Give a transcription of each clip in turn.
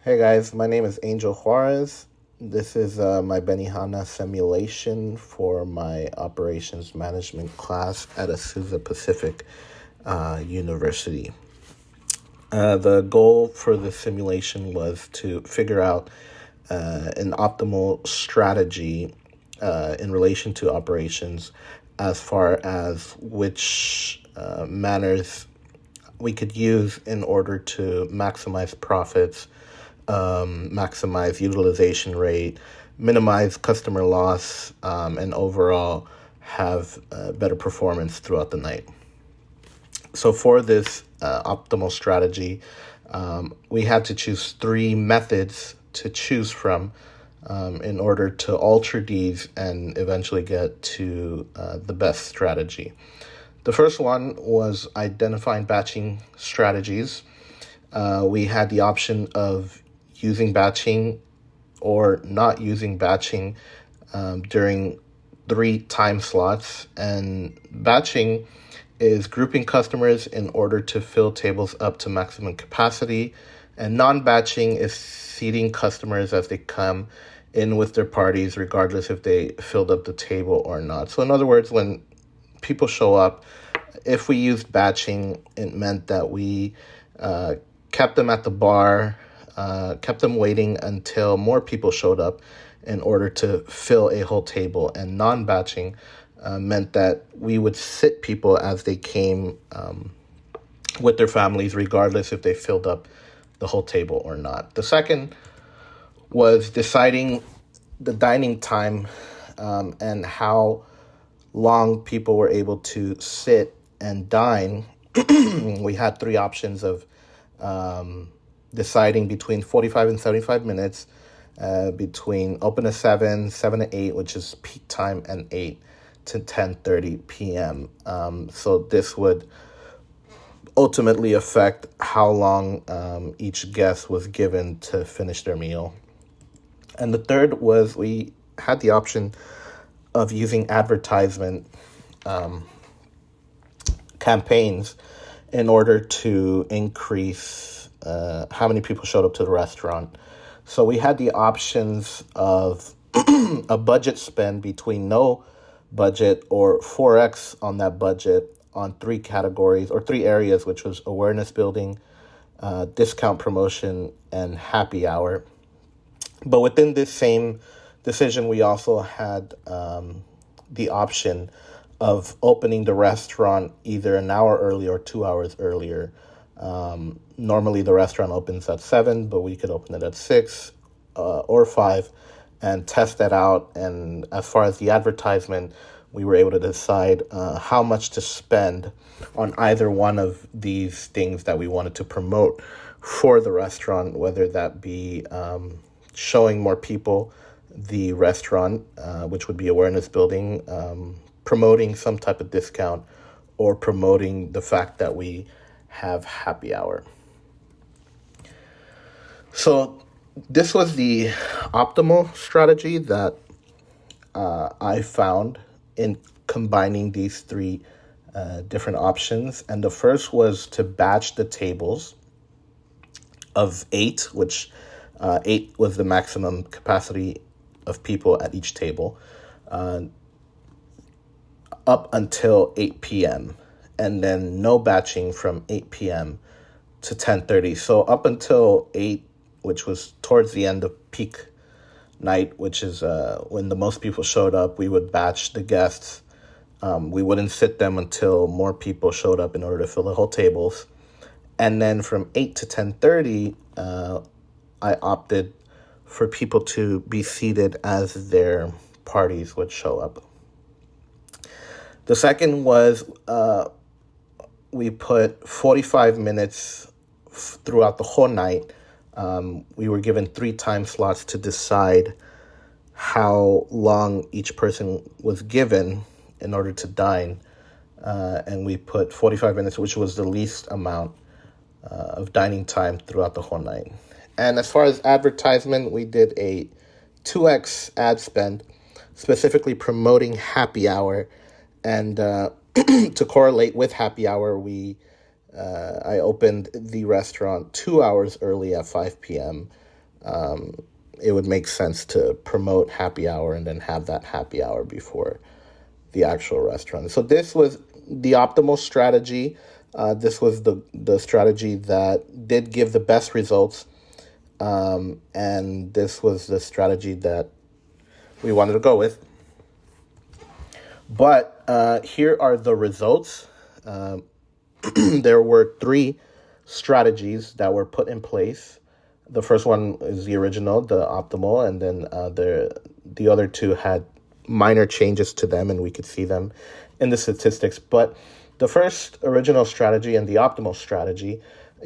Hey guys, my name is Angel Juarez. This is my Benihana Simulation for my operations management class at Azusa Pacific University. The goal for the simulation was to figure out an optimal strategy in relation to operations as far as which manners we could use in order to maximize profits, maximize utilization rate, minimize customer loss, and overall have better performance throughout the night. So for this optimal strategy, we had to choose three methods to choose from in order to alter these and eventually get to the best strategy. The first one was identifying batching strategies. We had the option of using batching or not using batching during 3 time slots. And batching is grouping customers in order to fill tables up to maximum capacity. And non-batching is seating customers as they come in with their parties, regardless if they filled up the table or not. So in other words, when people show up, if we used batching, it meant that we kept them at the bar, kept them waiting until more people showed up in order to fill a whole table. And non-batching meant that we would sit people as they came with their families, regardless if they filled up the whole table or not. The second was deciding the dining time and how long people were able to sit and dine. We had 3 options of deciding between 45 and 75 minutes, between open to 7 to 8, which is peak time, and 8 to 10:30 p.m. So this would ultimately affect how long each guest was given to finish their meal. And the third was we had the option of using advertisement campaigns in order to increase how many people showed up to the restaurant. So we had the options of a budget spend between no budget or 4x on that budget on 3 categories or 3 areas, which was awareness building, discount promotion, and happy hour. But within this same decision, we also had the option of opening the restaurant either an hour earlier or 2 hours earlier. Normally the restaurant opens at 7, but we could open it at 6 or 5 and test that out. And as far as the advertisement, we were able to decide how much to spend on either one of these things that we wanted to promote for the restaurant, whether that be showing more people the restaurant, which would be awareness building, promoting some type of discount, or promoting the fact that we have happy hour. So this was the optimal strategy that I found in combining these 3 different options. And the first was to batch the tables of 8, which 8 was the maximum capacity of people at each table, up until 8 p.m. and then no batching from 8 p.m. to 10:30. So up until 8, which was towards the end of peak night, which is when the most people showed up, we would batch the guests. We wouldn't sit them until more people showed up in order to fill the whole tables. And then from 8 to 10:30, I opted for people to be seated as their parties would show up. The second was we put 45 minutes throughout the whole night. We were given 3 time slots to decide how long each person was given in order to dine. And we put 45 minutes, which was the least amount of dining time throughout the whole night. And as far as advertisement, we did a 2x ad spend, specifically promoting happy hour. And to correlate with happy hour, I opened the restaurant 2 hours early at 5 p.m. it would make sense to promote happy hour and then have that happy hour before the actual restaurant. So this was the optimal strategy. This was the strategy that did give the best results. And this was the strategy that we wanted to go with. But here are the results. There were 3 strategies that were put in place. The first one is the original, the optimal, and then the other 2 had minor changes to them, and we could see them in the statistics. But the first original strategy and the optimal strategy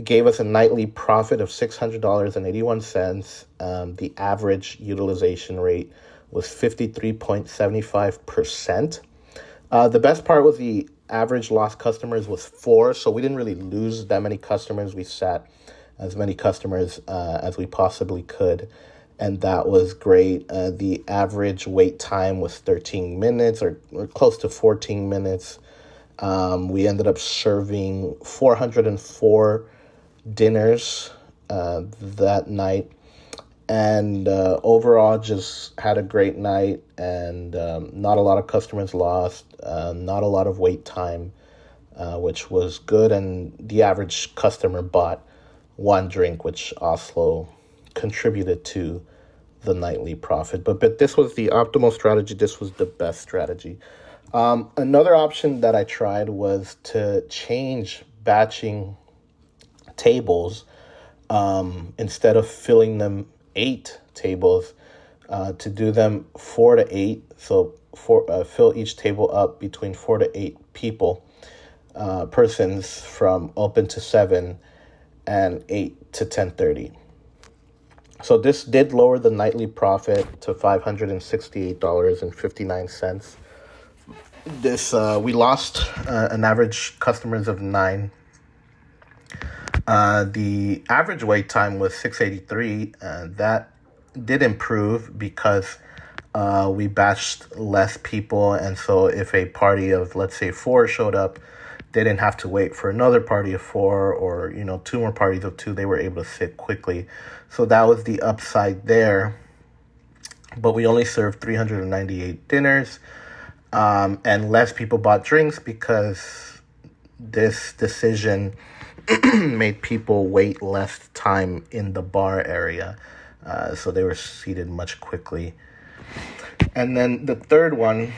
gave us a nightly profit of $600.81. The average utilization rate was 53.75%. The best part was the average lost customers was 4, so we didn't really lose that many customers. We sat as many customers as we possibly could, and that was great. The average wait time was 13 minutes or close to 14 minutes. We ended up serving 404 dinners that night, and overall just had a great night, and not a lot of customers lost, not a lot of wait time, which was good, and the average customer bought 1 drink, which also contributed to the nightly profit. But this was the optimal strategy. This was the best strategy. Another option that I tried was to change batching tables. Instead of filling them 8 tables, to do them 4 to 8. So fill each table up between 4 to 8 persons from open to 7 and 8 to 10:30. So this did lower the nightly profit to $568.59. This we lost an average customers of 9. The average wait time was 683. That did improve because we batched less people, and so if a party of, let's say, 4 showed up, they didn't have to wait for another party of 4 or 2 more parties of 2. They were able to sit quickly. So that was the upside there. But we only served 398 dinners, and less people bought drinks because this decision made people wait less time in the bar area. So they were seated much quickly. And then the third one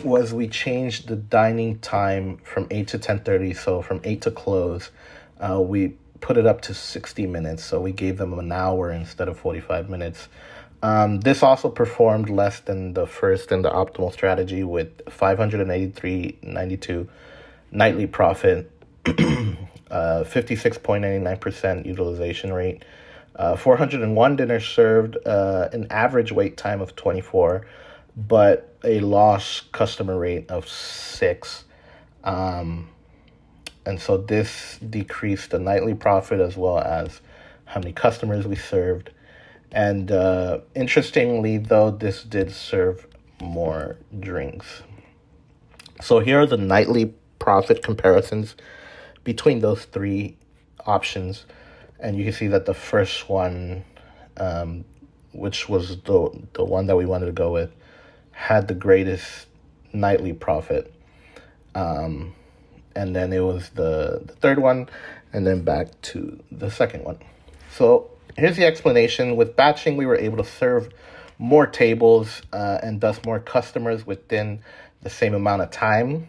was we changed the dining time from 8 to 10:30. So from 8 to close, we put it up to 60 minutes. So we gave them an hour instead of 45 minutes. This also performed less than the first and the optimal strategy with $583.92 nightly profit, 56.99% utilization rate, 401 dinners served, an average wait time of 24, but a lost customer rate of 6. And so this decreased the nightly profit as well as how many customers we served. And interestingly, though, this did serve more drinks. So here are the nightly profit comparisons between those 3 options. And you can see that the first one, which was the one that we wanted to go with, had the greatest nightly profit. And then it was the third one, and then back to the second one. So here's the explanation. With batching, we were able to serve more tables and thus more customers within the same amount of time.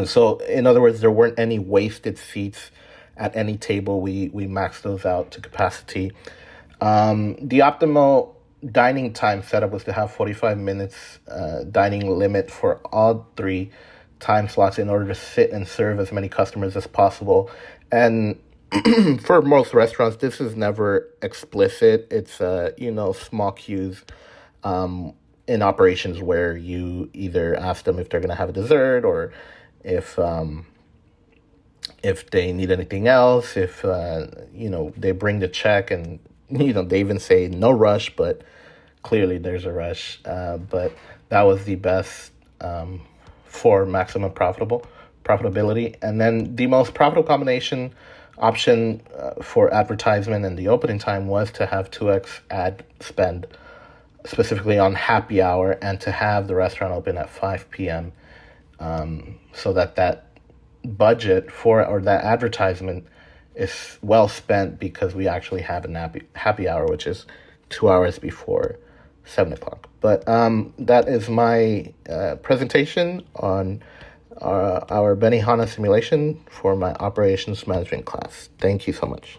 So in other words, there weren't any wasted seats at any table. We maxed those out to capacity. The optimal dining time setup was to have 45 minutes dining limit for all 3 time slots in order to sit and serve as many customers as possible. And for most restaurants, this is never explicit. It's small cues in operations where you either ask them if they're going to have a dessert or if they need anything else, if they bring the check, and they even say no rush, but clearly there's a rush. But that was the best for maximum profitability. And then the most profitable combination option for advertisement in the opening time was to have 2x ad spend specifically on happy hour and to have the restaurant open at 5 p.m. So that budget for or that advertisement is well spent because we actually have a happy hour, which is 2 hours before 7 o'clock. But that is my presentation on our Benihana simulation for my operations management class. Thank you so much.